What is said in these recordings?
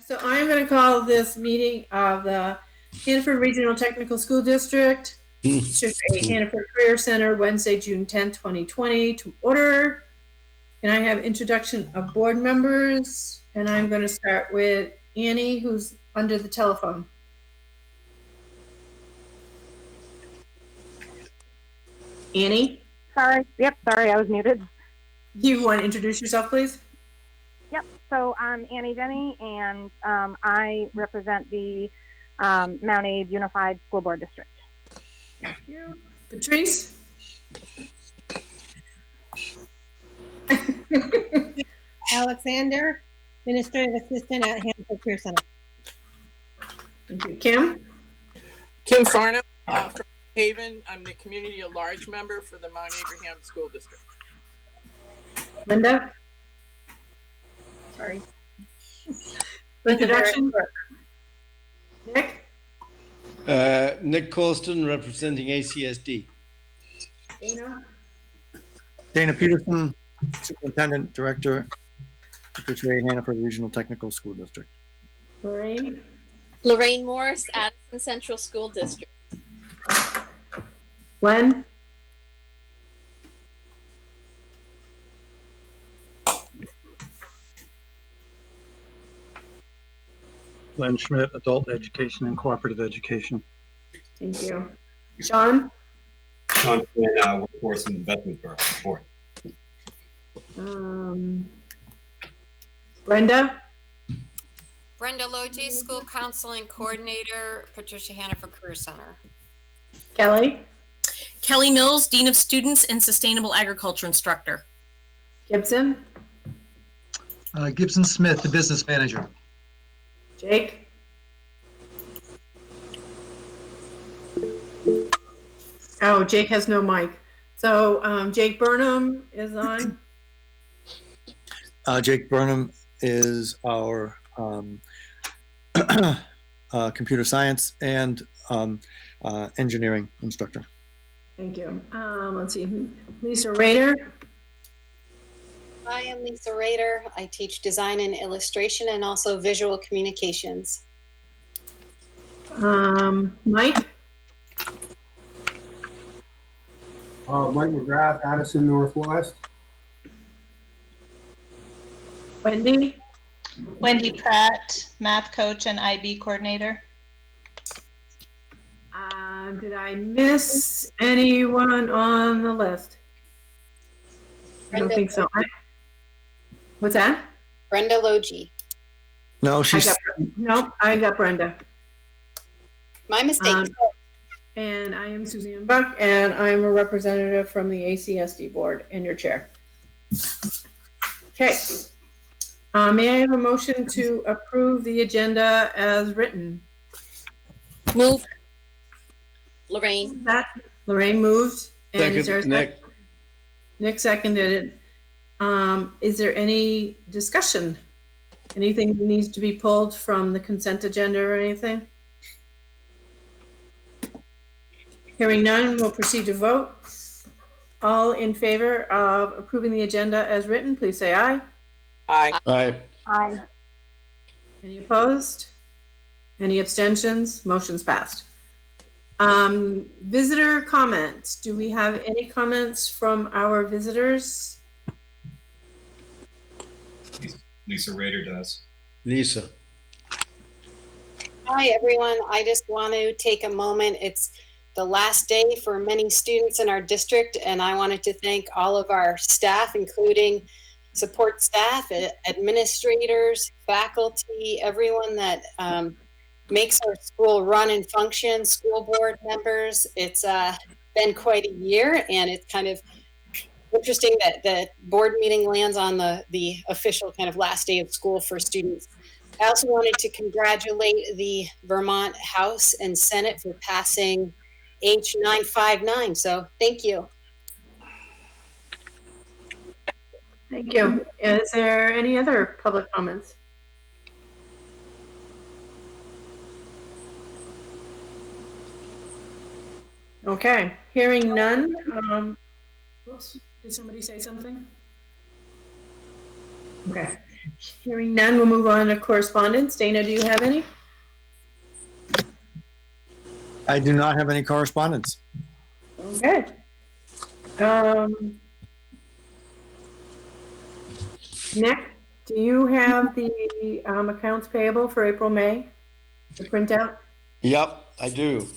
So I'm going to call this meeting of the Hannaford Regional Technical School District, Hannaford Career Center, Wednesday, June 10th, 2020 to order. And I have introduction of board members, and I'm going to start with Annie, who's under the telephone. Annie? Sorry. Yep. Sorry, I was muted. Do you want to introduce yourself, please? Yep. So I'm Annie Denny, and I represent the Mount Aid Unified School Board District. Thank you. Patrice? Alexander, Administrative Assistant at Hannaford Career Center. Thank you. Kim? Kim Farnham from Haven. I'm the Community at Large member for the Mount Abraham School District. Linda? Sorry. Introduction? Nick? Nick Colston, representing ACSD. Dana? Dana Peterson, Superintendent Director, Secretary, Hannaford Regional Technical School District. Lorraine? Lorraine Morris, Addison Central School District. Glenn? Glenn Schmidt, Adult Education and Cooperative Education. Thank you. Sean? Sean Flynn, Workforce and Investment Board. Brenda? Brenda Logie, School Counseling Coordinator, Patricia Hannaford Career Center. Kelly? Kelly Mills, Dean of Students and Sustainable Agriculture Instructor. Gibson? Gibson Smith, the Business Manager. Jake? Oh, Jake has no mic. So Jake Burnham is on. Jake Burnham is our computer science and engineering instructor. Thank you. Let's see. Lisa Rader. I am Lisa Rader. I teach design and illustration and also visual communications. Mike. Mike McGrath, Addison Northwest. Wendy. Wendy Pratt, math coach and IB coordinator. Did I miss anyone on the list? I don't think so. What's that? Brenda Logie. No, she's. I got Brenda. My mistake. And I am Suzanne Buck, and I'm a representative from the ACSD board and your chair. Okay. May I have a motion to approve the agenda as written? Move. Lorraine. Lorraine moved. And is there a Nick. Nick seconded it. Is there any discussion? Anything that needs to be pulled from the consent agenda or anything? Hearing none, we'll proceed to vote. All in favor of approving the agenda as written, please say aye. Aye. Aye. Aye. Any opposed? Any abstentions? Motion's passed. Visitor comments. Do we have any comments from our visitors? Lisa Rader does. Lisa. Hi, everyone. I just want to take a moment. It's the last day for many students in our district, and I wanted to thank all of our staff, including support staff, administrators, faculty, everyone that makes our school run and function, school board members. It's been quite a year, and it's kind of interesting that the board meeting lands on the official kind of last day of school for students. I also wanted to congratulate the Vermont House and Senate for passing H959. So thank you. Thank you. Is there any other public comments? Okay, hearing none. Did somebody say something? Okay. Hearing none, we'll move on to correspondence. Dana, do you have any? I do not have any correspondence. Okay. Nick, do you have the accounts payable for April, May, the printout? Yep, I do.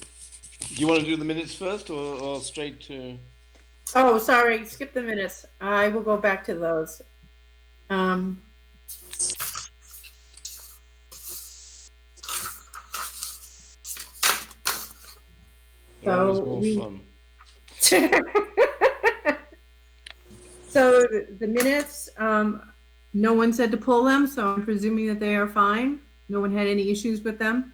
Do you want to do the minutes first or straight to? Oh, sorry, skip the minutes. I will go back to those. That was more fun. So the minutes, no one said to pull them, so I'm presuming that they are fine. No one had any issues with them.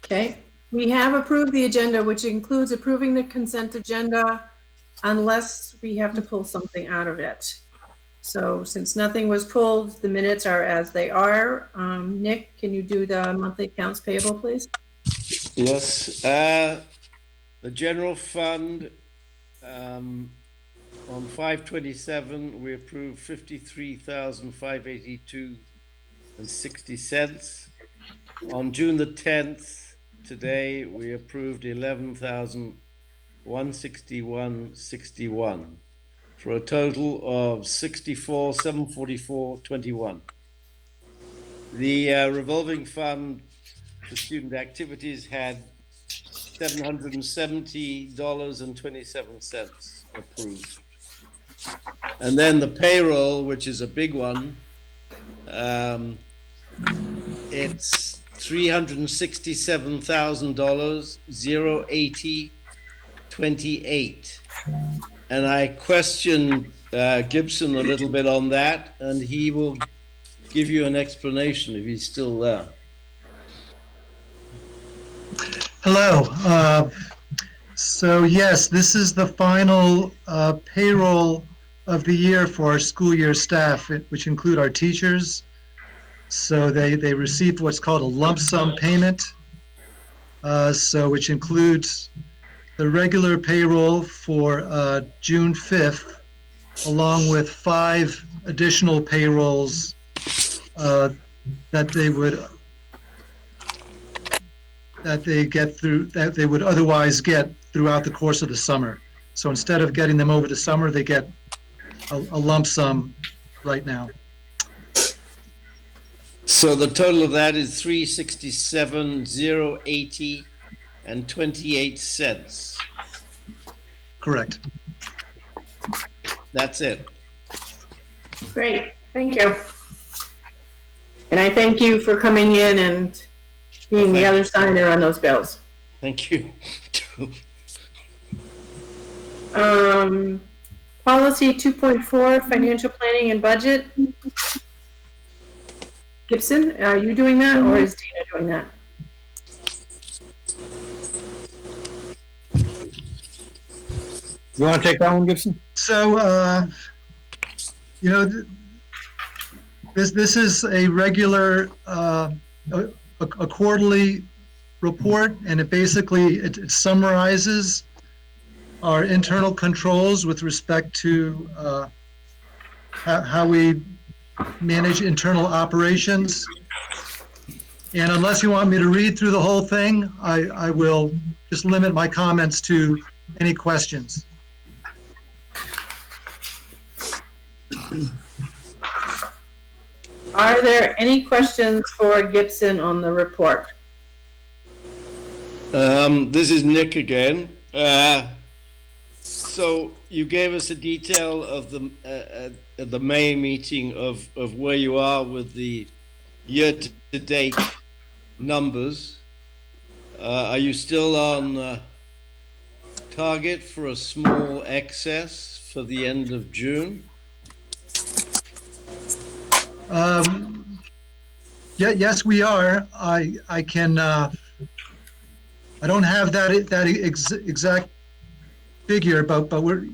Okay, we have approved the agenda, which includes approving the consent agenda unless we have to pull something out of it. So since nothing was pulled, the minutes are as they are. Nick, can you do the monthly accounts payable, please? Yes. The general fund, on 5/27, we approved 53,582.60. On June the 10th, today, we approved 11,161.61 for a total of 64,744.21. The revolving fund for student activities had $770.27 approved. And then the payroll, which is a big one, it's $367,000, 080.28. And I questioned Gibson a little bit on that, and he will give you an explanation if he's still there. Hello. So yes, this is the final payroll of the year for our school year staff, which include our teachers. So they received what's called a lump sum payment, which includes the regular payroll for June 5th, along with 5 additional payrolls that they would otherwise get throughout the course of the summer. So instead of getting them over the summer, they get a lump sum right now. So the total of that is $367,080.28. Correct. That's it. Great, thank you. And I thank you for coming in and being the other signer on those bills. Thank you. Policy 2.4, financial planning and budget. Gibson, are you doing that or is Tina doing that? You want to take that one, Gibson? So, this is a regular, a quarterly report, and it basically it summarizes our internal controls with respect to how we manage internal operations. And unless you want me to read through the whole thing, I will just limit my comments to any questions. Are there any questions for Gibson on the report? This is Nick again. So you gave us a detail of the May meeting of where you are with the year-to-date numbers. Are you still on target for a small excess for the end of June? Yes, we are. I can. I don't have that exact figure, but we're,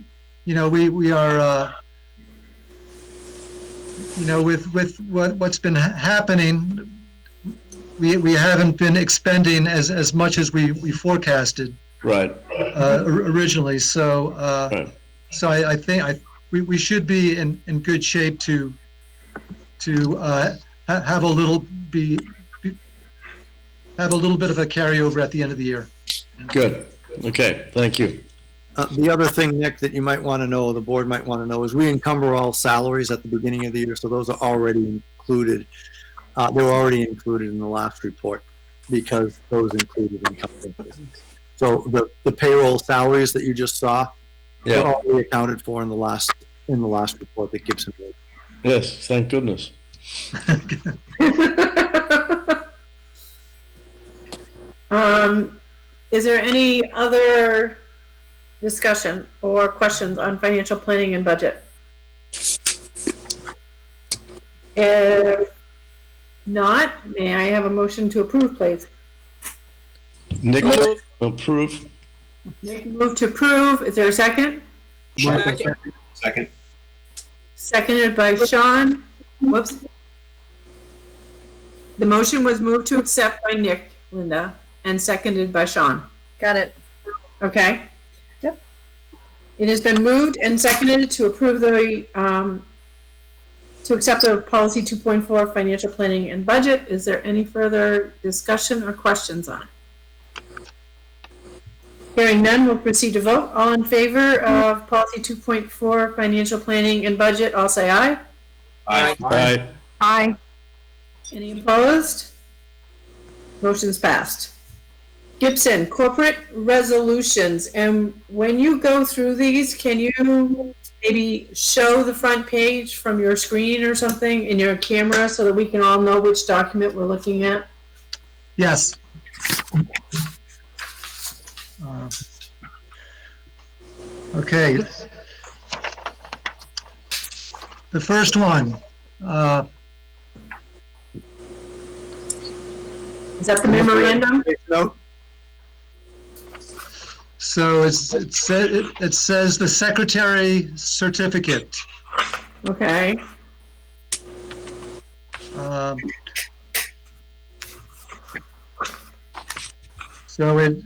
we are, with what's been happening, we haven't been expending as much as we forecasted. Right. Originally. So, Right. so I think we should be in good shape to have a little bit of a carryover at the end of the year. Good. Okay. Thank you. The other thing, Nick, that you might want to know, the board might want to know, is we encumber all salaries at the beginning of the year, so those are already included. They were already included in the last report because those included encumbrances. So the payroll salaries that you just saw, Yeah. were already accounted for in the last report that Gibson made. Yes. Thank goodness. Is there any other discussion or questions on financial planning and budget? If not, may I have a motion to approve, please? Nick, approve. Nick, move to approve. Is there a second? Second. Seconded by Sean. Whoops. The motion was moved to accept by Nick, Linda, and seconded by Sean. Got it. Okay. Yep. It has been moved and seconded to approve the, to accept the policy 2.4 financial planning and budget. Is there any further discussion or questions on it? Hearing none, we'll proceed to vote. All in favor of policy 2.4 financial planning and budget, all say aye. Aye. Aye. Aye. Any opposed? Motion's passed. Gibson, corporate resolutions. And when you go through these, can you maybe show the front page from your screen or something in your camera so that we can all know which document we're looking at? Yes. Okay. The first one. Is that the memorandum? No. So it says the secretary certificate. Okay. So it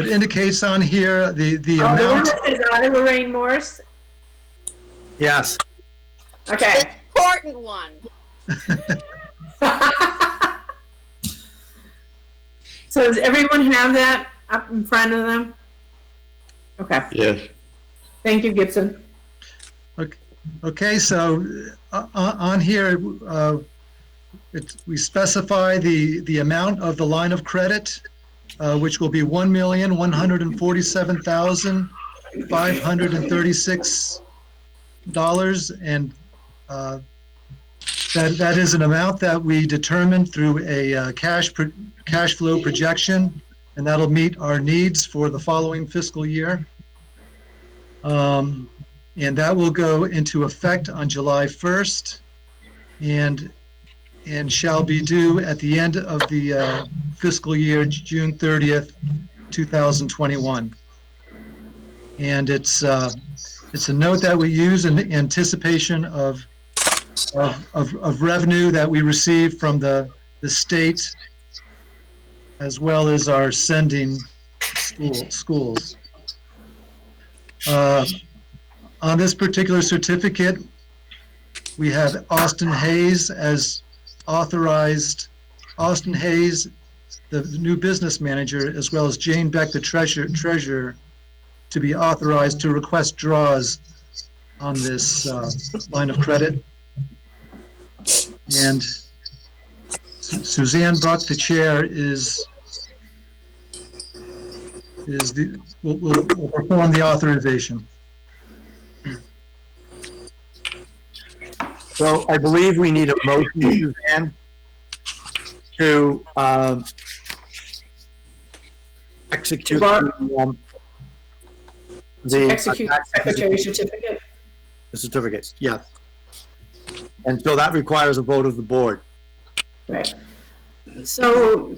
indicates on here the The one amount. that says Auto Lorraine Morse? Yes. Okay. Important one. So does everyone have that up in front of them? Okay. Yes. Thank you, Gibson. Okay, so on here, we specify the amount of the line of credit, which will be $1,147,536, and that is an amount that we determined through a cash flow projection, and that'll meet our needs for the following fiscal year. And that will go into effect on July 1st and shall be due at the end of the fiscal year, June 30th, 2021. And it's a note that we use in anticipation of revenue that we receive from the state, as well as our sending schools. On this particular certificate, we have Austin Hayes as authorized. Austin Hayes, the new business manager, as well as Jane Beck, the treasurer, to be authorized to request draws on this line of credit. And Suzanne Buck, the chair, will perform the authorization. So I believe we need a motion, Suzanne, to execute the Execute the secretary certificate. The certificates, yes. And so that requires a vote of the board. Right. So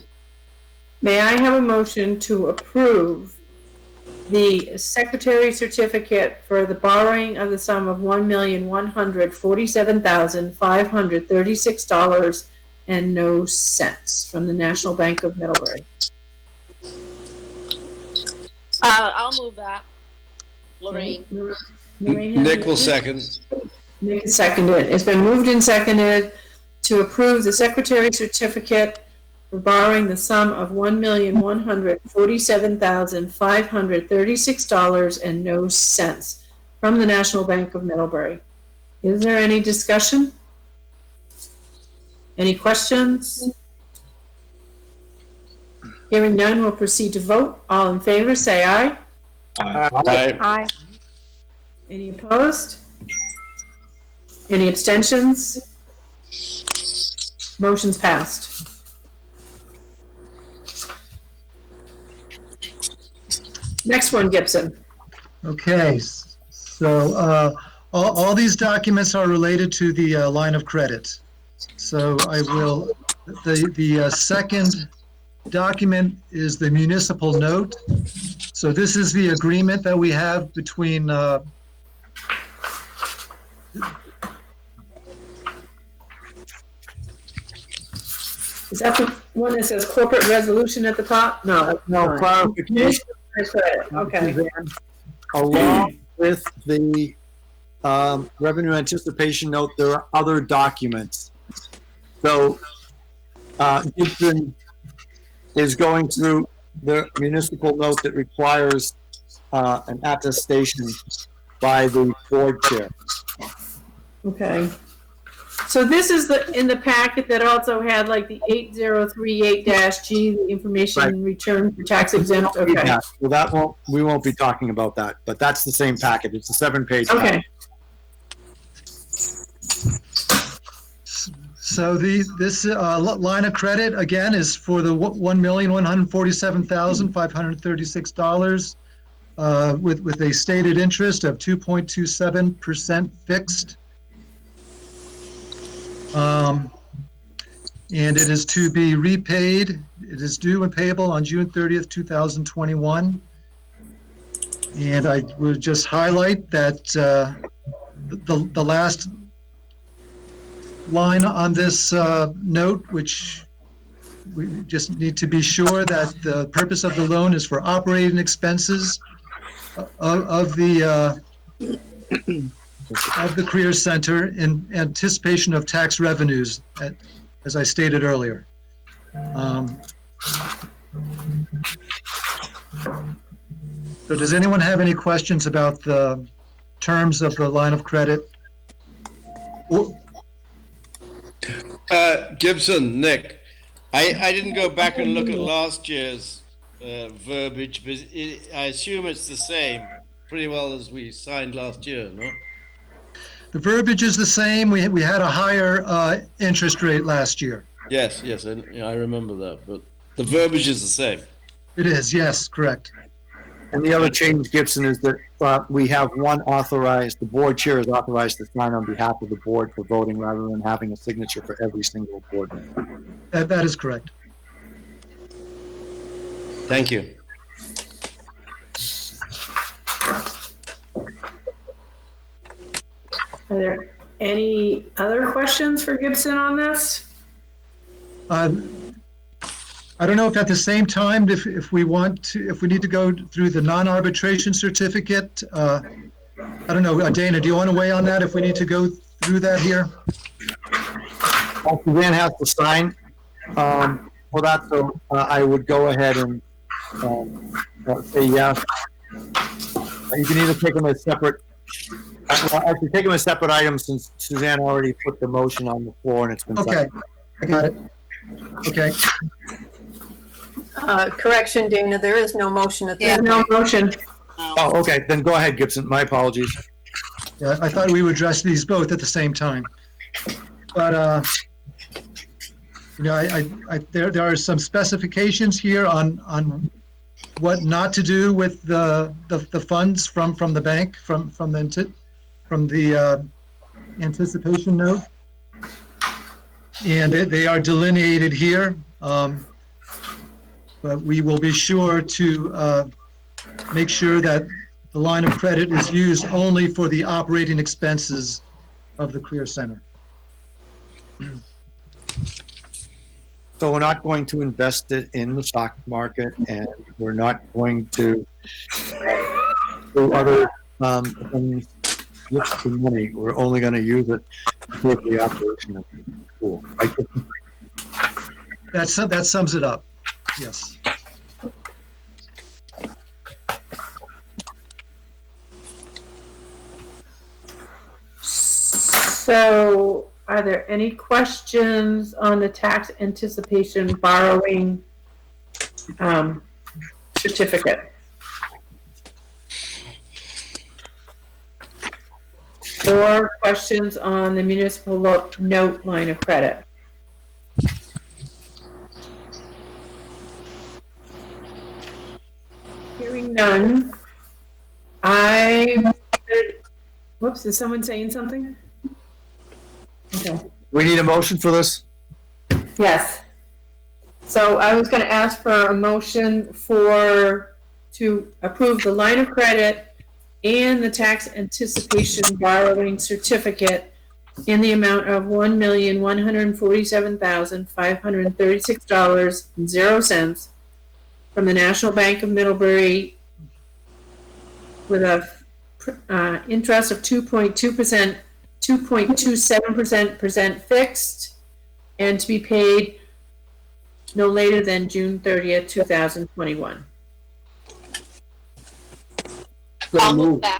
may I have a motion to approve the secretary certificate for the borrowing of the sum of $1,147,536 from the National Bank of Middlebury. I'll move that. Lorraine. Nick will second. Nick is seconded. It's been moved and seconded to approve the secretary certificate for borrowing the sum of $1,147,536 from the National Bank of Middlebury. Is there any discussion? Any questions? Hearing none, we'll proceed to vote. All in favor, say aye. Aye. Aye. Any opposed? Any abstentions? Motion's passed. Next one, Gibson. Okay, so all these documents are related to the line of credit. So I will, the second document is the municipal note. So this is the agreement that we have between Is that the one that says corporate resolution at the top? No. Clarification. Okay. Along with the revenue anticipation note, there are other documents. So Gibson is going through the municipal note that requires an attestation by the board chair. Okay. So this is in the packet that also had like the 8038-G, the information return for tax exempt. Okay. Yeah, well, we won't be talking about that, but that's the same packet. It's a 7-page packet. So this line of credit, again, is for the $1,147,536 with a stated interest of 2.27% fixed. And it is to be repaid. It is due and payable on June 30th, 2021. And I would just highlight that the last line on this note, which we just need to be sure that the purpose of the loan is for operating expenses of the Career Center in anticipation of tax revenues, as I stated earlier. So does anyone have any questions about the terms of the line of credit? Gibson, Nick, I didn't go back and look at last year's verbiage, but I assume it's the same, pretty well as we signed last year, no? The verbiage is the same. We had a higher interest rate last year. Yes, I remember that, but the verbiage is the same. It is, yes, correct. And the other change, Gibson, is that we have one authorized, the board chair is authorized to sign on behalf of the board for voting rather than having a signature for every single board member. That is correct. Thank you. Are there any other questions for Gibson on this? I don't know if at the same time, if we want to, if we need to go through the non-arbitration certificate, I don't know, Dana, do you want to weigh on that if we need to go through that here? Suzanne has to sign for that, so I would go ahead and say yes. You can either take them as separate. Well, I can take them as separate items since Suzanne already put the motion on the floor and it's been okay. I got it. Okay. Correction, Dana, there is no motion at this. There's no motion. Oh, okay. Then go ahead, Gibson. My apologies. Yeah, I thought we would address these both at the same time. But, you know, there are some specifications here on what not to do with the funds from the bank, from the anticipation note. And they are delineated here. But we will be sure to make sure that the line of credit is used only for the operating expenses of the Career Center. So we're not going to invest it in the stock market, and we're not going to do other things with the money. We're only going to use it for the operation of the school. That sums it up. Yes. So, are there any questions on the tax anticipation borrowing certificate? Or questions on the municipal note line of credit? Hearing none. Whoops, is someone saying something? Okay. We need a motion for this? Yes. So I was going to ask for a motion to approve the line of credit and the tax anticipation borrowing certificate in the amount of $1,147,536.00 from the National Bank of Middlebury with a interest of 2.2%, 2.27% fixed, and to be paid no later than June 30th, 2021. I'll move that.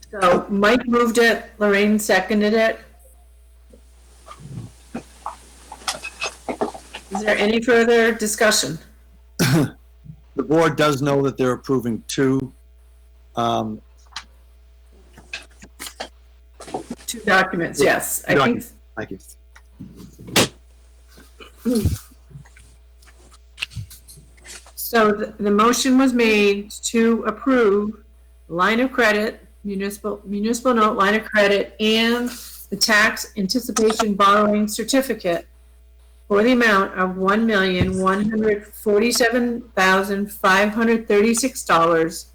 So Mike moved it, Lorraine seconded it. Is there any further discussion? The board does know that they're approving two documents, yes. I think. Thank you. So the motion was made to approve line of credit, municipal note line of credit, and the tax anticipation borrowing certificate for the amount of $1,147,536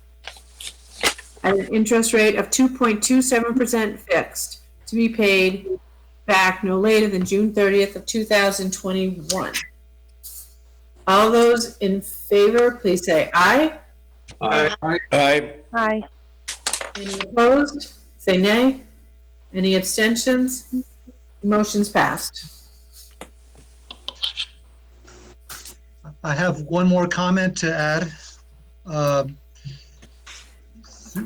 at an interest rate of 2.27% fixed, to be paid back no later than June 30th of 2021. All those in favor, please say aye. Aye. Aye. Aye. Any opposed? Say nay. Any abstentions? Motion's passed. I have one more comment to add.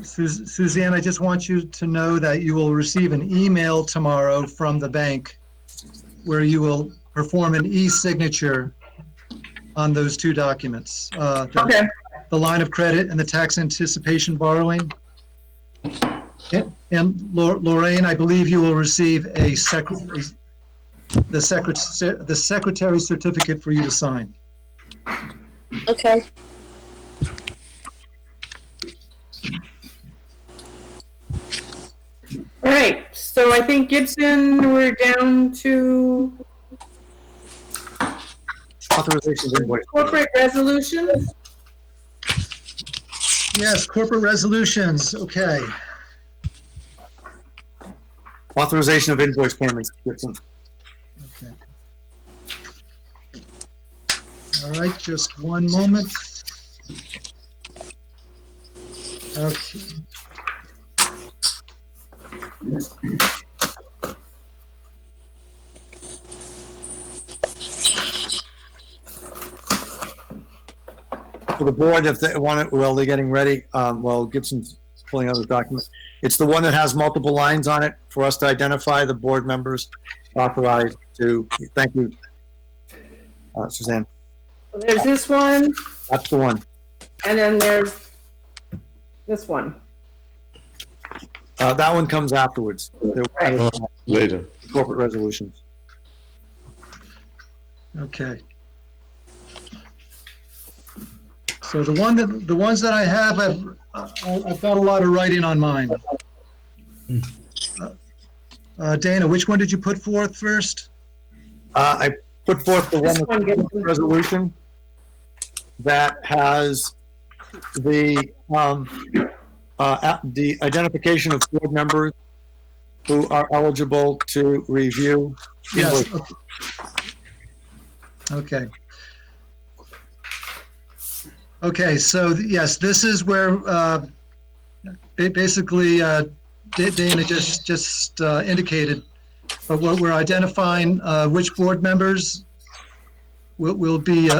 Suzanne, I just want you to know that you will receive an email tomorrow from the bank where you will perform an e-signature on those two documents. Okay. The line of credit and the tax anticipation borrowing. And Lorraine, I believe you will receive the secretary certificate for you to sign. Okay. All right, so I think Gibson, we're down to Authorization of invoice. corporate resolutions. Yes, corporate resolutions, okay. Authorization of invoice payments. Gibson. Okay. All right, just one moment. Okay. For the board, if they want it, well, they're getting ready. Well, Gibson's pulling out the document. It's the one that has multiple lines on it for us to identify the board members authorized to. Thank you, Suzanne. There's this one, That's the one. and then there's this one. That one comes afterwards. Right. Later. Corporate resolutions. Okay. So the ones that I have, I've got a lot of writing on mine. Dana, which one did you put forth first? I put forth the one with the resolution that has the identification of board members who are eligible to review. Yes. Okay. Okay, so yes, this is where basically Dana just indicated, but what we're identifying which board members will be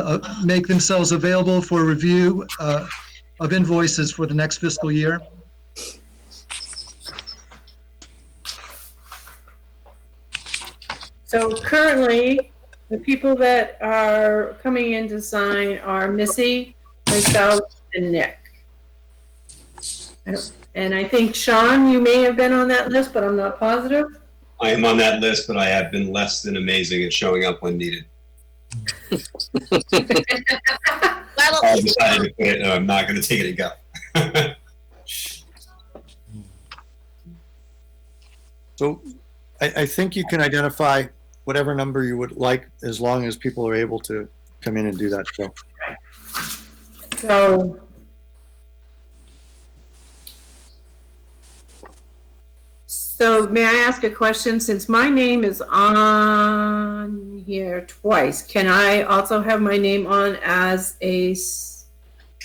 make themselves available for review of invoices for the next fiscal year. So currently, the people that are coming in to are Missy, myself, and Nick. And I think, Sean, you may have been on that list, but I'm not positive. I am on that list, but I have been less than amazing at showing up when needed. I decided to quit. No, I'm not going to take it and go. So I think you can identify whatever number you would like, as long as people are able to come in and do that. So may I ask a question? Since my name is on here twice, can I also have my name on as a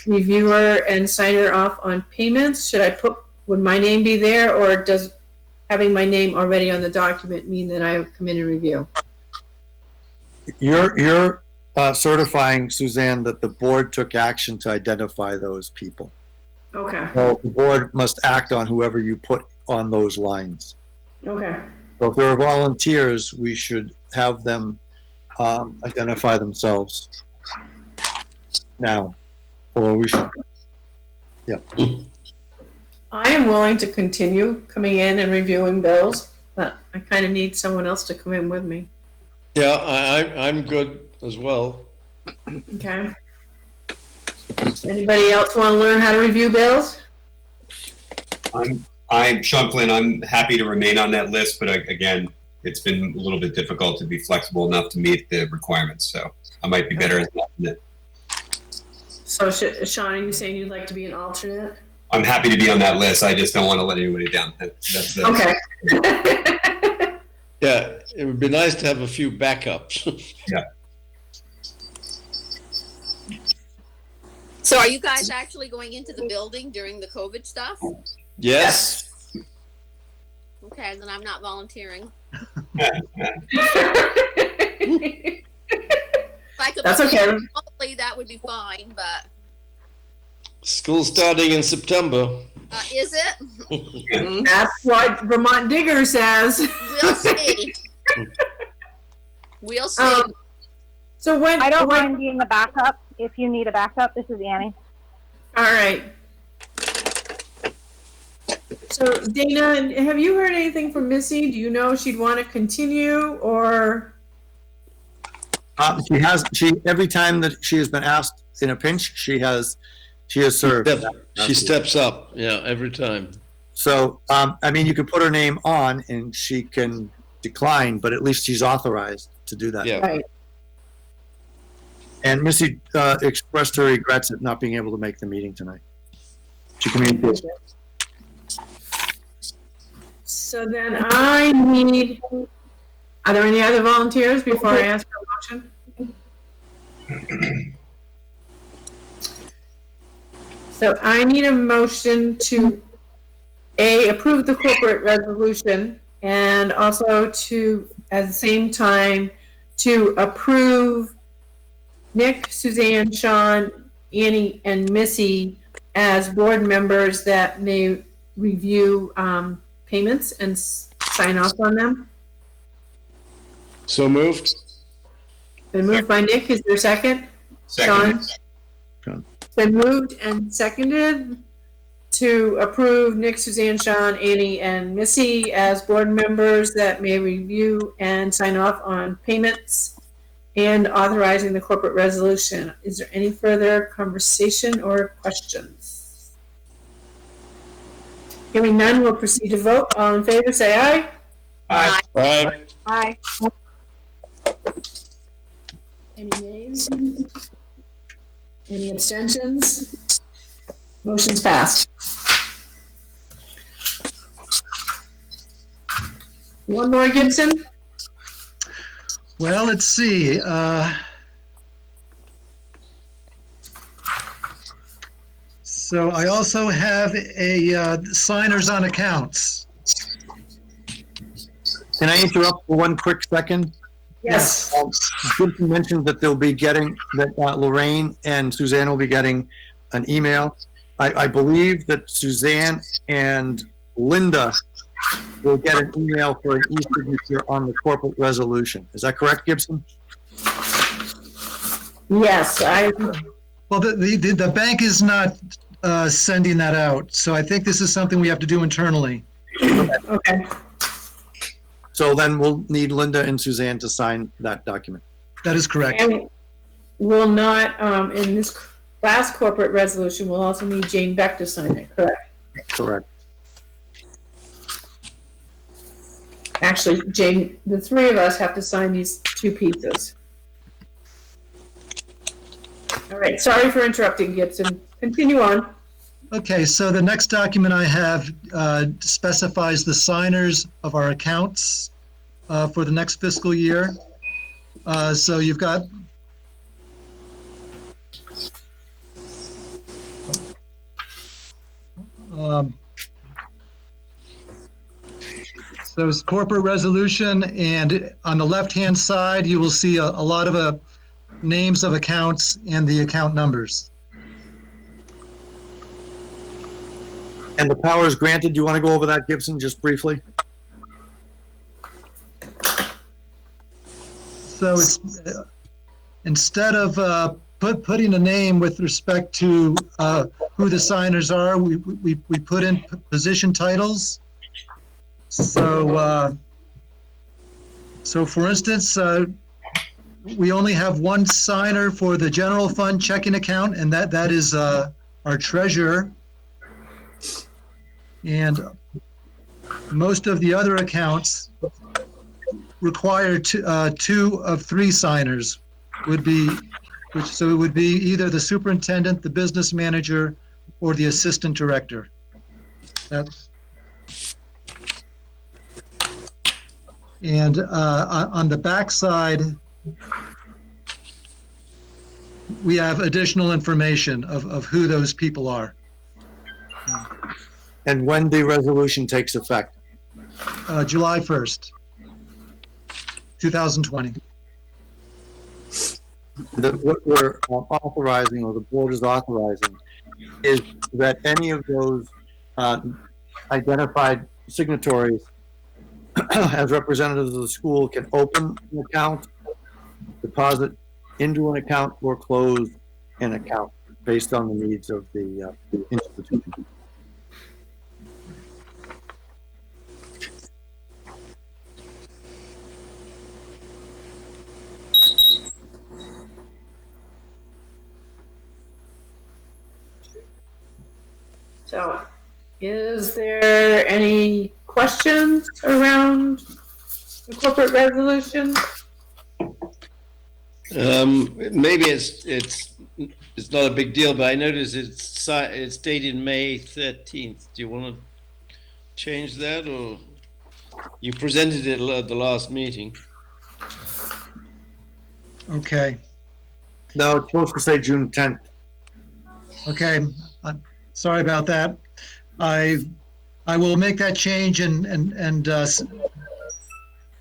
reviewer and signer off on payments? Would my name be there, or does having my name already on the document mean that I come in and review? You're certifying, Suzanne, that the board took action to identify those people. Okay. So the board must act on whoever you put on those lines. Okay. So if there are volunteers, we should have them identify themselves now, or we should. Yeah. I am willing to continue coming in and reviewing bills, but I kind of need someone else to come in with me. Yeah, I'm good as well. Okay. Anybody else want to learn how to review bills? I'm Sean Flynn. I'm happy to remain on that list, but again, it's been a little bit difficult to be flexible enough to meet the requirements. So I might be better as an alternate. So, Sean, are you saying you'd like to be an alternate? I'm happy to be on that list. I just don't want to let anybody down. That's okay. Yeah, it would be nice to have a few backups. Yeah. So are you guys actually going into the building during the COVID stuff? Yes. Okay, then I'm not volunteering. That's okay. Remotely, that would be fine, but. School starting in September. Is it? That's what Vermont Digger says. We'll see. We'll see. So when I don't mind being a backup if you need a backup. This is Annie. All right. So Dana, have you heard anything from Missy? Do you know she'd want to continue, or? She every time that she has been asked in a pinch, she has served. She steps up, yeah, every time. So, I mean, you can put her name on and she can decline, but at least she's authorized to do that. Yeah. Right. And Missy expressed her regrets at not being able to make the meeting tonight. She communicated. So then I need, are there any other volunteers before I ask for a motion? So I need a motion to approve the corporate resolution, and also to, at the same time, to approve Nick, Suzanne, Sean, Annie, and Missy as board members that may review payments and sign off on them. So moved. Been moved by Nick. Is there a second? Sean? Been moved and seconded to approve Nick, Suzanne, Sean, Annie, and Missy as board members that may review and sign off on payments and authorizing the corporate resolution. Is there any further conversation or questions? Hearing none, we'll proceed to vote. All in favor, say aye. Aye. Aye. Aye. Any nays? Any abstentions? Motion's passed. One more, Gibson? Well, let's see. So I also have a signers on accounts. Can I interrupt for one quick second? Yes. Gibson mentioned that they'll be getting, that Lorraine and Suzanne will be getting an email. I believe that Suzanne and Linda will get an email for an e-signature on the corporate resolution. Is that correct, Gibson? Yes, Well, the bank is not sending that out, so I think this is something we have to do internally. Okay. So then we'll need Linda and Suzanne to sign that document. That is correct. And will not, in this last corporate resolution, we'll also need Jane Beck to sign it, correct? Correct. Actually, Jane, the three of us have to sign these two pieces. All right, sorry for interrupting, Gibson. Continue on. Okay, so the next document I have specifies the signers of our accounts for the next fiscal year. So you've got so it's corporate resolution, and on the left-hand side, you will see a lot of names of accounts and the account numbers. And the powers granted, do you want to go over that, Gibson, just briefly? So it's instead of putting a name with respect to who the signers are, we put in position titles. So so for instance, we only have one signer for the general fund checking account, and that is our treasurer. And most of the other accounts require two of three signers so it would be either the superintendent, the business manager, or the assistant director. And on the back side, we have additional information of who those people are. And when the resolution takes effect? July 1st, 2020. What we're authorizing, or the board is authorizing, is that any of those identified signatories as representatives of the school can open an account, deposit into an account, or close an account based on the needs of the institution. So, is there any questions around the corporate resolution? Maybe it's not a big deal, but I noticed it's dated May 13th. Do you want to change that, or you presented it at the last meeting? Okay. No, it's supposed to say June 10th. Okay. Sorry about that. I will make that change and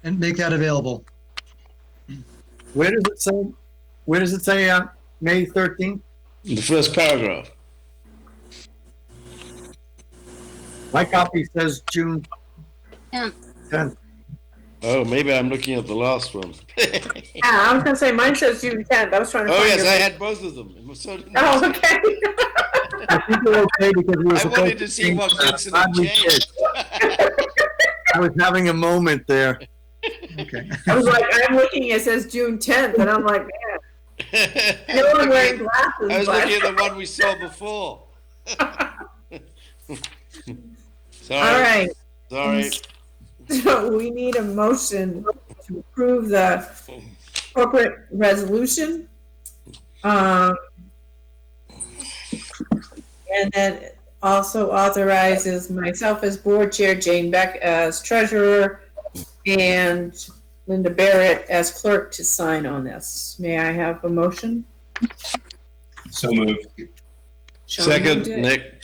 make that available. Where does it say? Where does it say May 13th? The first paragraph. My copy says June 10th. Oh, maybe I'm looking at the last one. Yeah, I was going to say mine says June 10th. I was trying to Oh, find yes, it. I had both of them. Oh, okay. I think we're okay because we were I wanted to see what Vincent had changed. I was having a moment there. Okay. I was like, I'm looking, it says June 10th, and I'm like, man. No one wearing glasses. I was but- looking at the one we saw before. Sorry. All right. Sorry. So we need a motion to approve the corporate resolution. And then also authorizes myself as board chair, Jane Beck as treasurer, and Linda Barrett as clerk to sign on this. May I have a motion? So moved. Sean Second, moved it. Nick.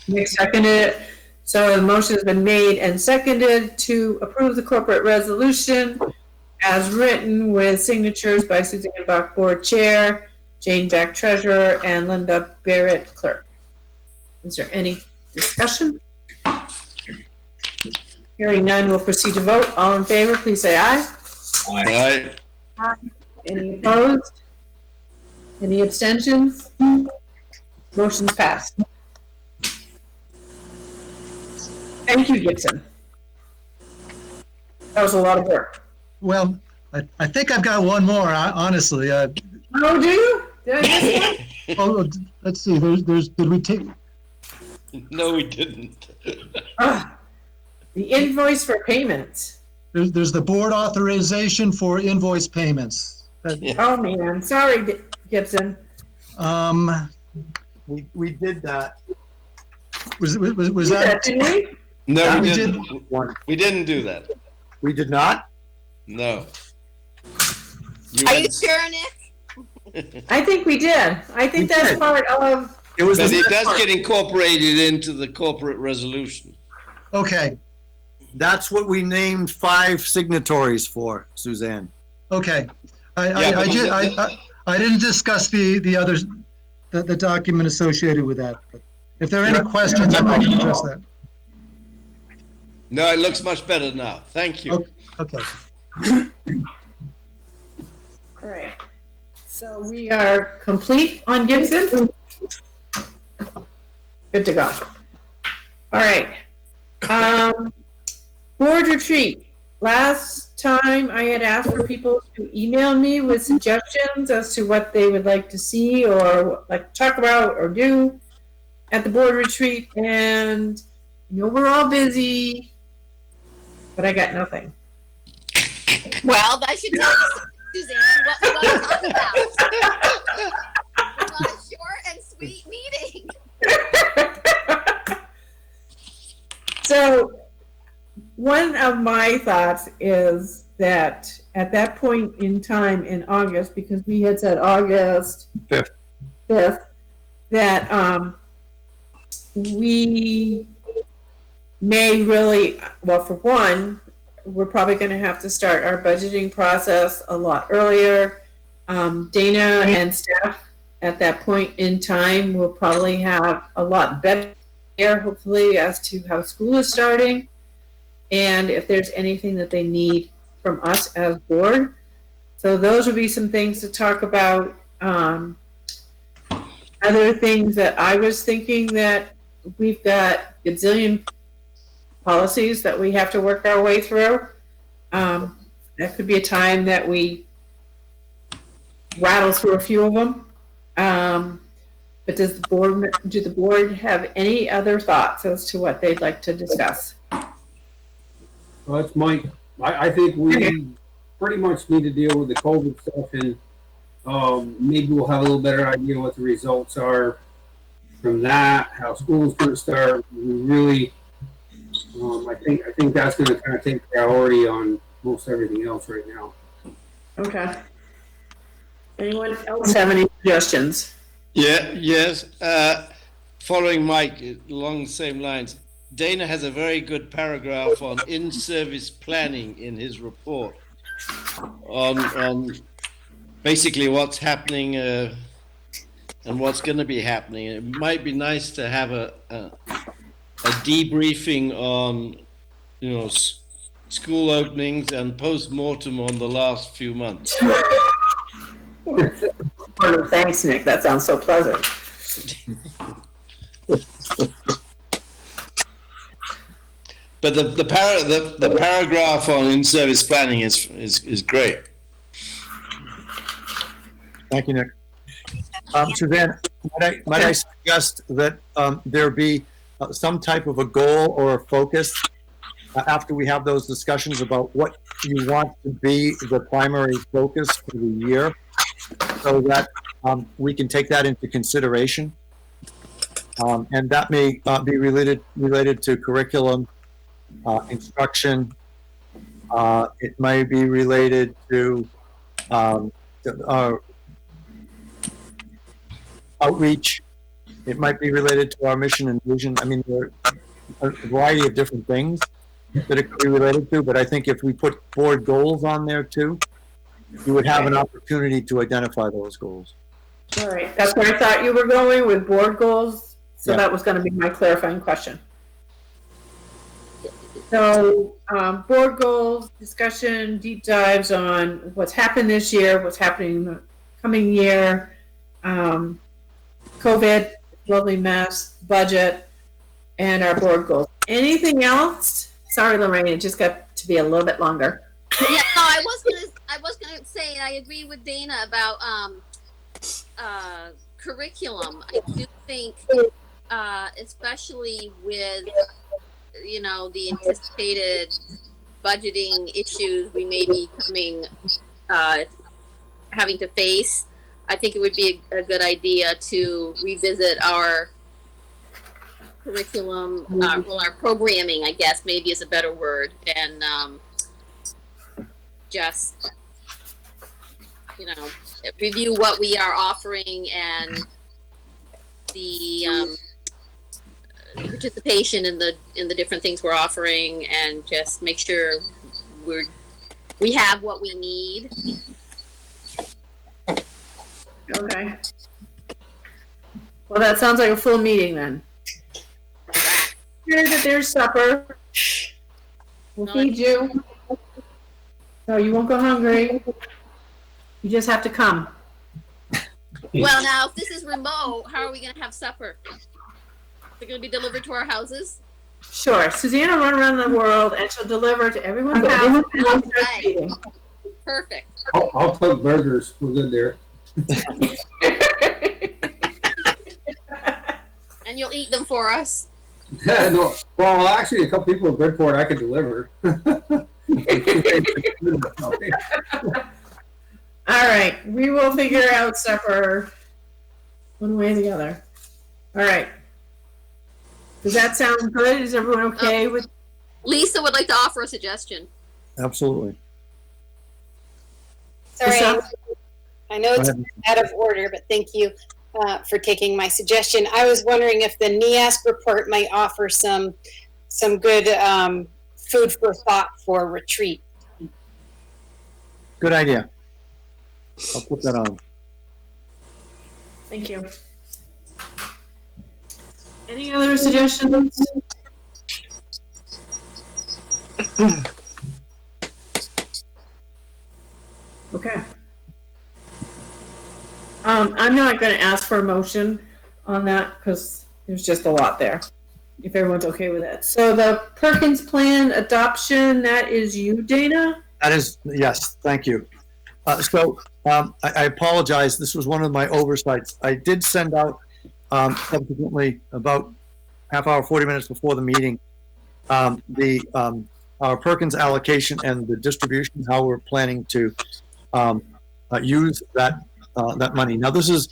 Nick seconded it. So the motion has been made and seconded to approve the corporate resolution as written with signatures by Suzanne Bach, Board Chair, Jane Jack, Treasurer, and Linda Barrett, Clerk. Is there any discussion? Hearing none, we'll proceed to vote. All in favor, please say aye. Aye. Aye. Any opposed? Any abstentions? Motion's passed. Thank you, Gibson. That was a lot of work. Well, I think I've got one more, honestly. Oh, do you? Did I miss one? Oh, let's see, did we take, No, we didn't. The invoice for payments. there's the board authorization for invoice payments. Oh, man. Sorry, Gibson. We did that. Was Did that? didn't we? No, we we didn't. We didn't do that. We did not? No. Are you sure, Nick? I think we did. I think We that's did. part of. It was But the it does part. get incorporated into the corporate resolution. Okay, That's what we named 5 signatories for, Suzanne. okay. Yeah, I didn't discuss the others, the document associated with that. But if there are any questions, I can address that. No, it looks much better now. Thank you. Okay. All right. So we are complete on Gibson. Good to go. All right. Board retreat. Last time I had asked for people to email me with suggestions as to what they would like to see or like talk about or do at the board retreat. And we're all busy, but I got nothing. Well, I should tell you, Suzanne, what we want to talk about. We want a short and sweet meeting. So one of my thoughts is that at that point in time in August, because we had said August 5th, that we may really, well, for one, we're probably going to have to start our budgeting process a lot earlier. Dana and staff at that point in time will probably have a lot better, hopefully, as to how school is starting and if there's anything that they need from us as board. So those would be some things to talk about. Other things that I was thinking that we've got a gazillion policies that we have to work our way through. That could be a time that we rattle through a few of them. But do the board have any other thoughts as to what they'd like to discuss? Well, that's Mike. I think we pretty much need to deal with the COVID stuff, and maybe we'll have a little better idea what the results are from that, how school's going to start. We really, I think that's going to kind of take priority on most everything else right now. Okay. Anyone else have any suggestions? Yes. Following Mike along the same lines, Dana has a very good paragraph on in-service planning in his report on basically what's happening and what's going to be happening. It might be nice to have a debriefing on, school openings and post-mortem on the last few months. Thanks, Nick. That sounds so pleasant. But the paragraph on in-service planning is great. Thank you, Nick. Suzanne, might I suggest that there be some type of a goal or a focus after we have those discussions about what you want to be the primary focus for the year, so that we can take that into consideration. And that may be related to curriculum, instruction. It may be related to outreach, It might be related to our mission and vision. I mean, there are a variety of different things that it could be related to, but I think if we put board goals on there too, you would have an opportunity to identify those goals. All right, that's where I thought you were going with board goals. So Yeah. that was going to be my clarifying question. So, board goals, discussion, deep dives on what's happened this year, what's happening in the coming year, COVID, lovely mess, budget, and our board goals. Anything else? Sorry, Lorraine, it just got to be a little bit longer. Yeah, no, I was gonna say I agree with Dana about curriculum. I do think, especially with the anticipated budgeting issues we may be having to face, I think it would be a good idea to revisit our curriculum, our programming, I guess maybe is a better word, and just review what we are offering and the participation in the different things we're offering, and just make sure we have what we need. Okay. Well, that sounds like a full meeting then. Hear that there's supper. We'll feed you. No, you won't go hungry. You just have to come. Well, now, if this is remote, how are we going to have supper? Is it going to be delivered to our houses? Sure. Suzanne will run around the world and she'll deliver to everyone's house. Right. Perfect. I'll cook burgers. We're good there. And you'll eat them for us. No, well, actually, a couple people in Bridgeport I could deliver. All right. We will figure out supper one way or the other. All right. Does that sound good? Is everyone okay with? Lisa would like to offer a suggestion. Absolutely. Sorry, I know it's out of order, but thank you for taking my suggestion. I was wondering if the NEASC report might offer some good food for thought for retreat. Good idea. I'll put that on. Thank you. Any other suggestions? Okay. I'm not going to ask for a motion on that because there's just a lot there. If everyone's okay with it. So the Perkins Plan adoption, that is you, Dana? That is, yes, thank you. I apologize. This was one of my oversights. I did send out subsequently about half hour, 40 minutes before the meeting, our Perkins allocation and the distribution, how we're planning to use that money. Now, this is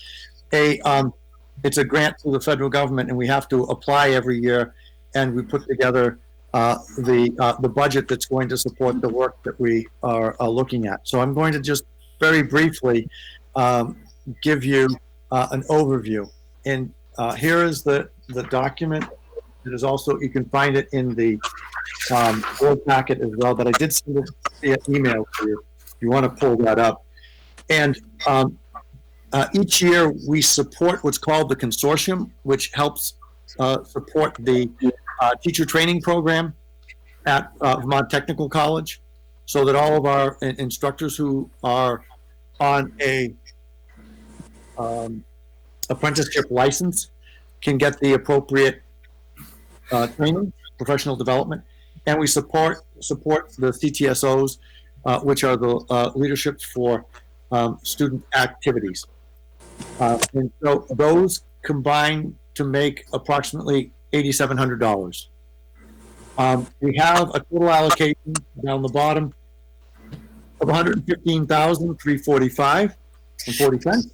it's a grant through the federal government, and we have to apply every year, and we put together the budget that's going to support the work that we are looking at. So I'm going to just very briefly give you an overview. And here is the document. It is also, you can find it in the board packet as well, but I did send it via email to you if you want to pull that up. And each year we support what's called the consortium, which helps support the teacher training program at Vermont Technical College, so that all of our instructors who are on a apprenticeship license can get the appropriate training, professional development, and we support the CTSOs, which are the leaderships for student activities. And so those combine to make approximately $8,700. We have a total allocation down the bottom of $115,345.40.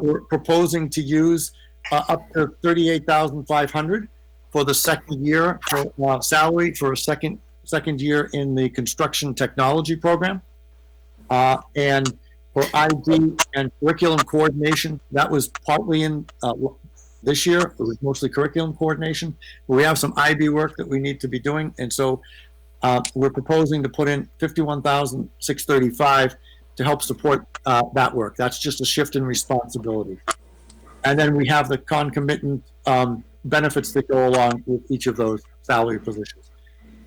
We're proposing to use up to $38,500 for the second year for salary for a second year in the construction technology program, and For ID and curriculum coordination, that was partly in this year. It was mostly curriculum coordination. But we have some IB work that we need to be doing, and so we're proposing to put in $51,635 to help support that work. That's just a shift in responsibility. And then we have the concomitant benefits that go along with each of those salary positions.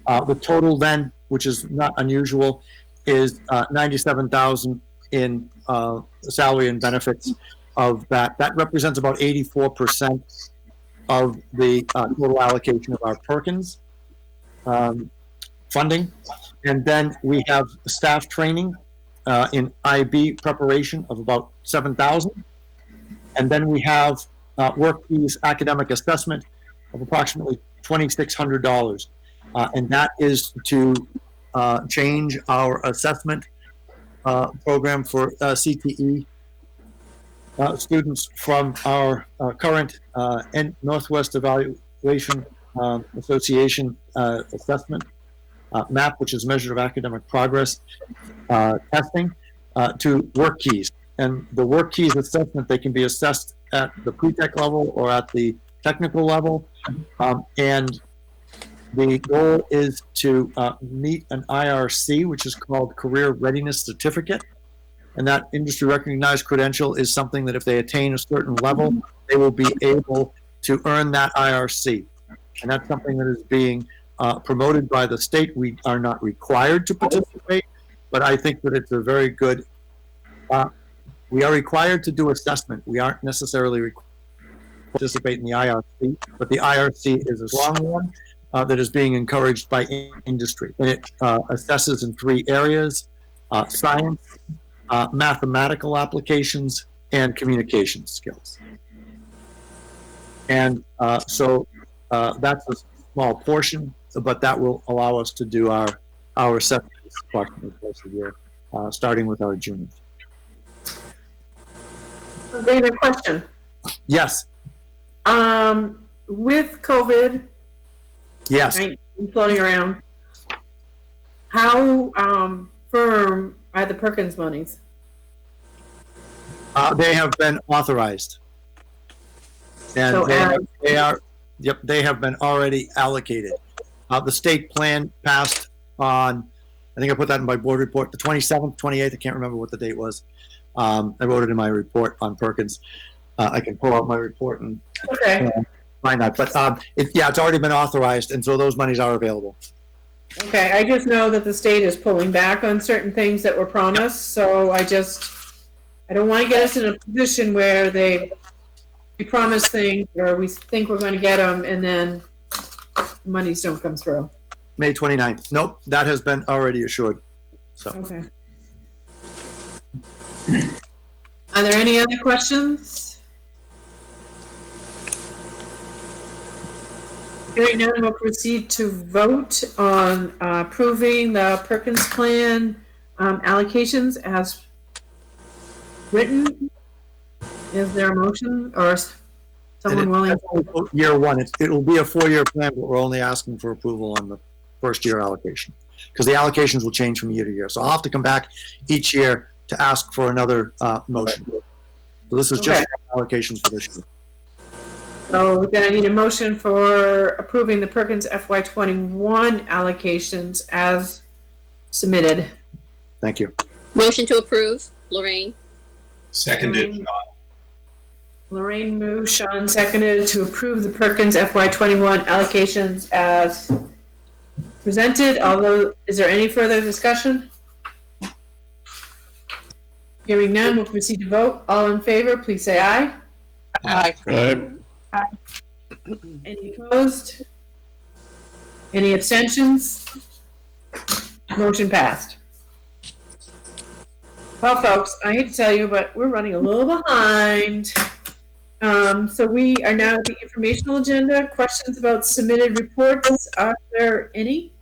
The total then, which is not unusual, is $97,000 in salary and benefits of that. That represents about 84% of the total allocation of our Perkins funding. And then we have staff training in IB preparation of about $7,000. And then we have work fees academic assessment of approximately $2,600. And that is to change our assessment program for CTE students from our current Northwest Evaluation Association assessment MAP, which is measure of academic progress testing, to work keys. And the work keys assessment, they can be assessed at the pre-tech level or at the technical level. And the goal is to meet an IRC, which is called Career Readiness Certificate. And that industry recognized credential is something that if they attain a certain level, they will be able to earn that IRC. And that's something that is being promoted by the state. We are not required to participate, but I think that it's a very good, we are required to do assessment. We aren't necessarily required to participate in the IRC, but the IRC is a strong one that is being encouraged by industry. And it assesses in 3 areas, science, mathematical applications, and communication skills. And so that's a small portion, but that will allow us to do our assessments approximately twice a year, starting with our juniors. David, question. Yes. With COVID, yes, right, floating around, how firm are the Perkins monies? They have been authorized, and So they have been already allocated. The state plan passed on, I think I put that in my board report, the 27th, 28th, I can't remember what the date was. I wrote it in my report on Perkins. I can pull out my report and find that. But it's already been authorized, and so those monies are available. Okay, I just know that the state is pulling back on certain things that were promised, so I don't want to get us in a position where we promise things or we think we're going to get them and then monies don't come through. May 29th. Nope, that has been already assured. So. Okay. Are there any other questions? Hearing none, we'll proceed to vote on approving the Perkins plan allocations as written. Is there a motion or someone willing? Year one, it will be a 4-year plan, but we're only asking for approval on the first year allocation because the allocations will change from year to year. So I'll have to come back each year to ask for another motion. So this is just allocations for this year. So then I need a motion for approving the Perkins FY21 allocations as submitted. Thank you. Motion to approve, Lorraine. Seconded. Lorraine moved, Sean seconded to approve the Perkins FY21 allocations as presented. Although, is there any further discussion? Hearing none, we'll proceed to vote. All in favor, please say aye. Aye. Aye. Any opposed? Any abstentions? Motion passed. Well, folks, I hate to tell you, but we're running a little behind. So we are now at the informational agenda. Questions about submitted reports. Are there any?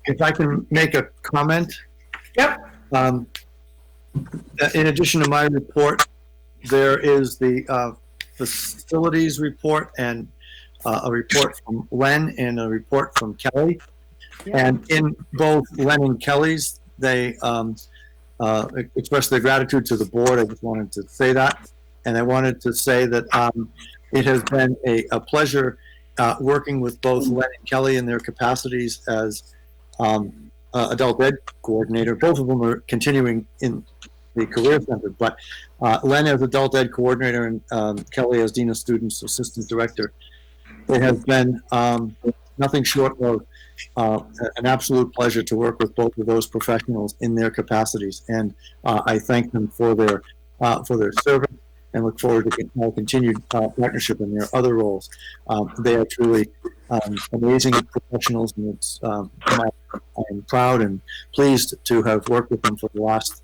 If I can make a comment. Yep. In addition to my report, there is the facilities report, and a report from Len and a report from Kelly. And in both Len and Kelly's, they expressed their gratitude to the board. I just wanted to say that. And I wanted to say that it has been a pleasure working with both Len and Kelly in their capacities as adult ed coordinator. Both of them are continuing in the Career Center, but Len as adult ed coordinator and Kelly as Dean of Students Assistant Director. It has been nothing short of an absolute pleasure to work with both of those professionals in their capacities, and I thank them for their service and look forward to continued partnership in their other roles. They are truly amazing professionals, and it's I'm proud and pleased to have worked with them for the last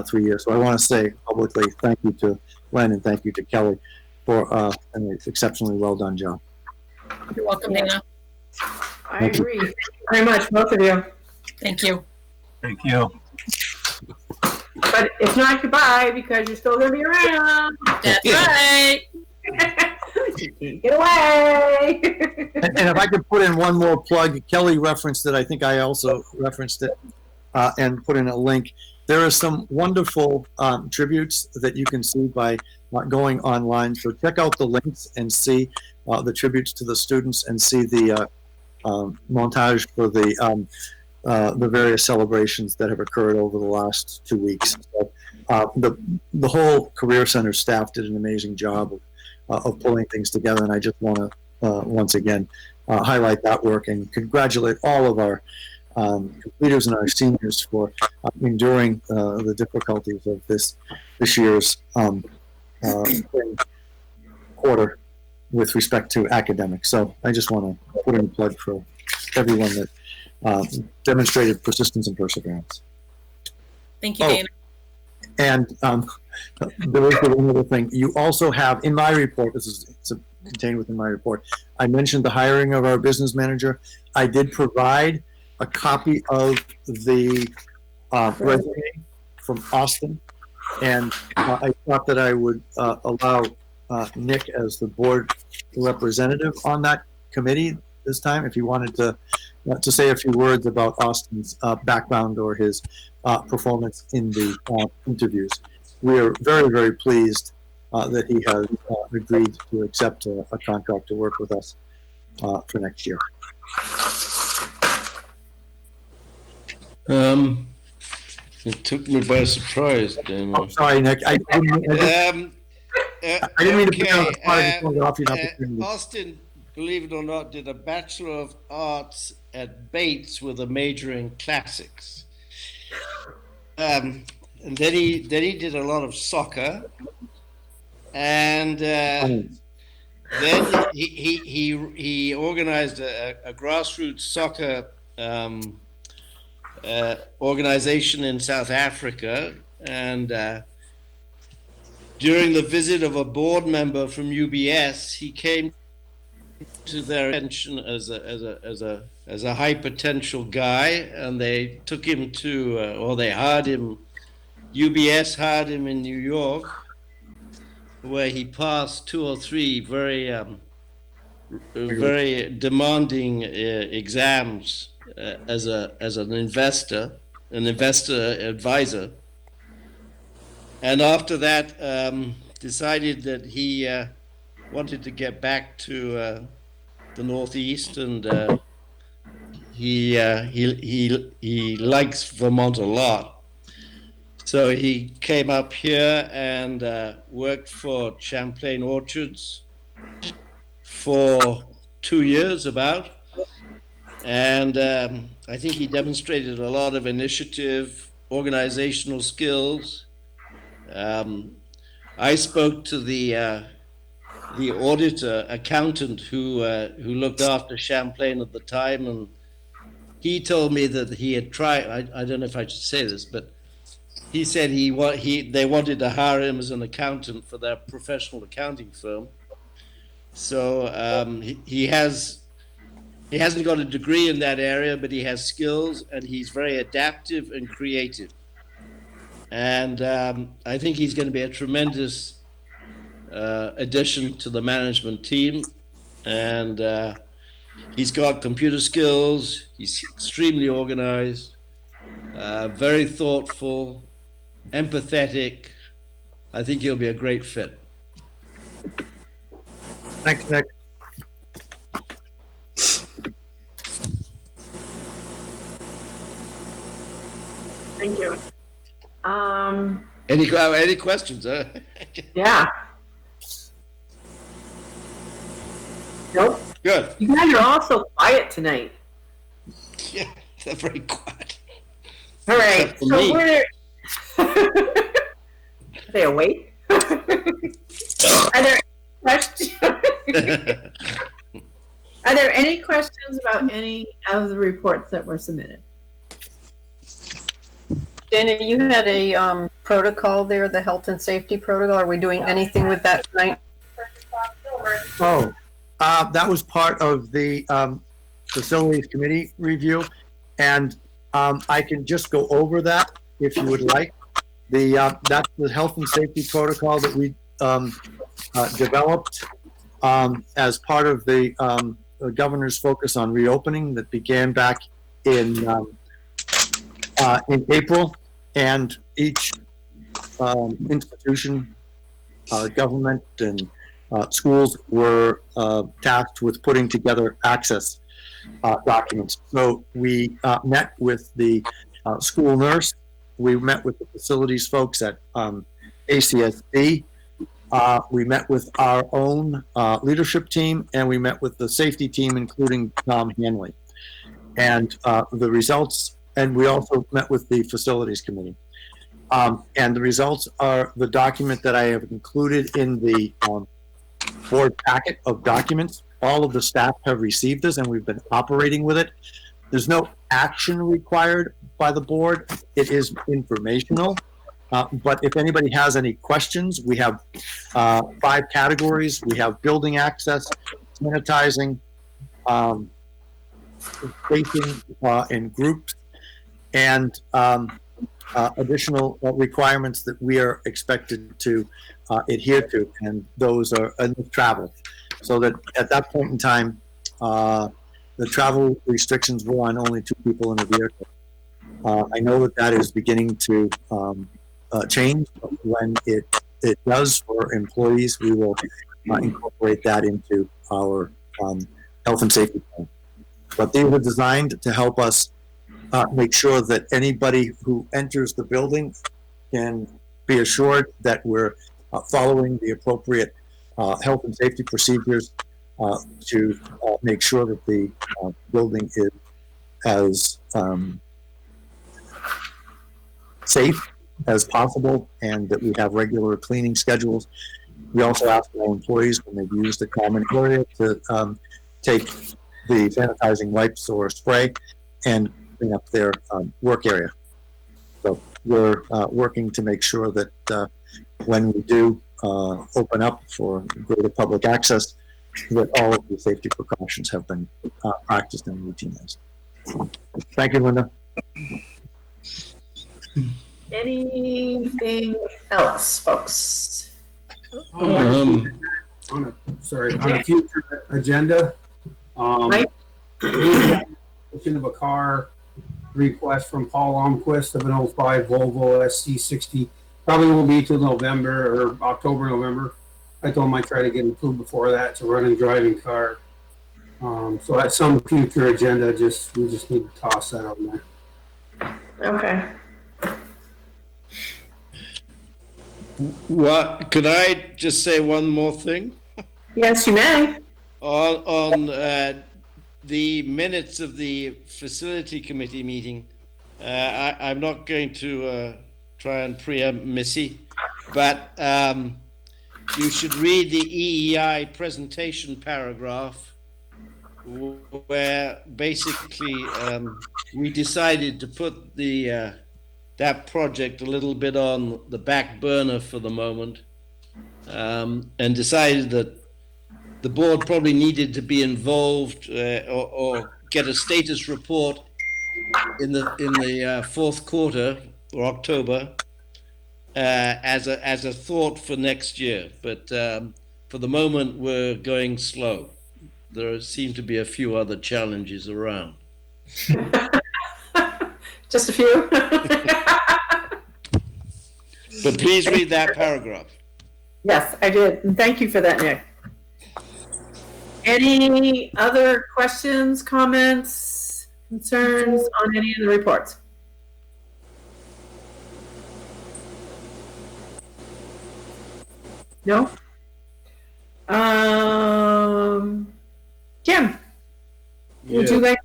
3 years. So I want to say publicly thank you to Len and thank you to Kelly for an exceptionally well done job. You're welcome, Dana. I agree. Thank you very much, both of you. Thank you. Thank you. But it's not goodbye because you're still going to be around. That's right. Get away. And if I could put in one more plug, Kelly referenced it. I think I also referenced it and put in a link. There are some wonderful tributes that you can see by going online. So check out the links and see the tributes to the students and see the montage for the various celebrations that have occurred over the last 2 weeks. So, the whole Career Center staff did an amazing job of pulling things together, and I just want to once again highlight that work and congratulate all of our completers and our seniors for enduring the difficulties of this year's quarter with respect to academics. So I just want to put in a plug for everyone that demonstrated persistence and perseverance. Thank you, Dana. And there was one other thing. You also have in my report, this is contained within my report, I mentioned the hiring of our business manager. I did provide a copy of the resume from Austin, and I thought that I would allow Nick as the board representative on that committee this time, if he wanted to say a few words about Austin's background or his performance in the interviews. We are very, very pleased that he has agreed to accept a contract to work with us for next year. It took me by surprise, Dana. Oh, sorry, Nick. I didn't mean to put you on the spot. I just wanted to offer you an opportunity. Austin, believe it or not, did a Bachelor of Arts at Bates with a major in classics. And then he did a lot of soccer, and then he organized a grassroots soccer organization in South Africa, and during the visit of a board member from UBS, he came to their attention as a high potential guy, and they took him to, or they hired him. UBS hired him in New York, where he passed 2 or 3 very demanding exams as an investor advisor, and after that decided that he wanted to get back to the Northeast, and he likes Vermont a lot. So he came up here and worked for Champlain Orchards for 2 years about. And I think he demonstrated a lot of initiative, organizational skills. I spoke to the auditor, accountant who looked after Champlain at the time, and he told me that he had tried. I don't know if I should say this, but he said they wanted to hire him as an accountant for their professional accounting firm. So he hasn't got a degree in that area, but he has skills, and he's very adaptive and creative. And I think he's going to be a tremendous addition to the management team. and he's got computer skills. He's extremely organized, very thoughtful, empathetic. I think he'll be a great fit. Thanks, Nick. Thank you. Any questions? Yeah. Nope. Good. You guys are all so quiet tonight. Yeah, they're very quiet. All right. Except for So me. we're. Are they awake? Are there questions? Are there any questions about any of the reports that were submitted? Dana, you had a protocol there, the health and safety protocol. Are we doing anything with that tonight? Oh, that was part of the facilities committee review, and I can just go over that if you would like. That's the health and safety protocol that we developed as part of the governor's focus on reopening that began back in April, and each institution, government, and schools were tasked with putting together access documents. So we met with the school nurse, we met with the facilities folks at ACSD, we met with our own leadership team, and we met with the safety team, including Tom Hanley. And the results, and we also met with the facilities committee. And the results are the document that I have included in the board packet of documents. All of the staff have received this, and we've been operating with it. There's no action required by the board. It is informational. But if anybody has any questions, we have 5 categories. We have building access, sanitizing, spacing in groups, and additional requirements that we are expected to adhere to, and those are travel. So that at that point in time, the travel restrictions were on only 2 people in a vehicle. I know that is beginning to change. When it does for employees, we will incorporate that into our health and safety plan. But they were designed to help us make sure that anybody who enters the building can be assured that we're following the appropriate health and safety procedures to make sure that the building is as safe as possible, and that we have regular cleaning schedules. We also ask our employees, when they've used a common area, to take the sanitizing wipes or spray and clean up their work area. So we're working to make sure that when we do open up for greater public access, that all of the safety precautions have been practiced and routinized. Thank you, Linda. Anything else, folks? On a future agenda, of a car request from Paul Almquist of an 05 Volvo SC60. Probably won't be till November or October, November. I told him I'd try to get approved before that. It's a running, driving car. So at some future agenda, we just need to toss that on there. Okay. What, could I just say one more thing? Yes, you may. On the minutes of the facility committee meeting, I'm not going to try and preempt Missy, but you should read the EEI presentation paragraph, where basically we decided to put the that project a little bit on the back burner for the moment, and decided that the board probably needed to be involved or get a status report in the fourth quarter or October as a thought for next year. But for the moment, we're going slow. there seem to be a few other challenges around. Just a few. But please read that paragraph. Yes, I did. And thank you for that, Nick. Any other questions, comments, concerns on any of the reports? No? Kim, would you like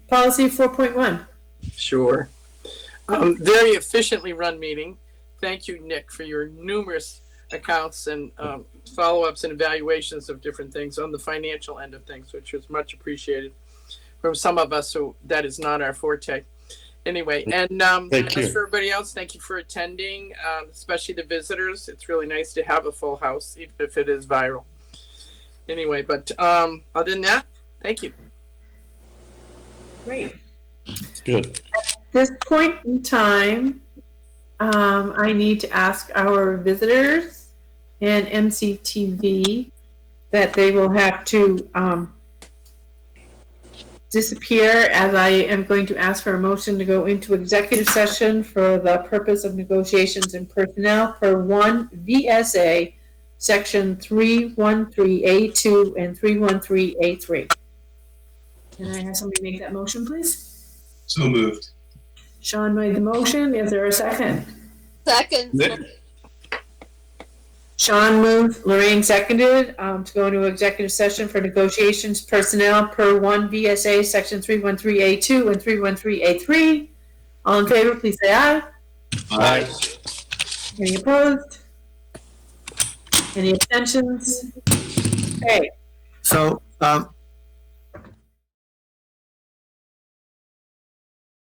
policy 4.1? Sure. Very efficiently run meeting. Thank you, Nick, for your numerous accounts and follow-ups and evaluations of different things on the financial end of things, which was much appreciated from some of us who that is not our forte. Anyway, and as for everybody else, thank you for attending, especially the visitors. It's really nice to have a full house, even if it is viral. Anyway, but other than that, thank you. Great. Good. At this point in time, I need to ask our visitors and MCTV that they will have to disappear, as I am going to ask for a motion to go into executive session for the purpose of negotiations and personnel per 1 VSA section 313A2 and 313A3. Can I have somebody make that motion, please? So moved. Sean made the motion. Is there a second? Second. Sean moved, Lorraine seconded, to go into executive session for negotiations personnel per 1 VSA section 313A2 and 313A3. All in favor, please say aye. Aye. Any opposed? Any abstentions? Okay. So,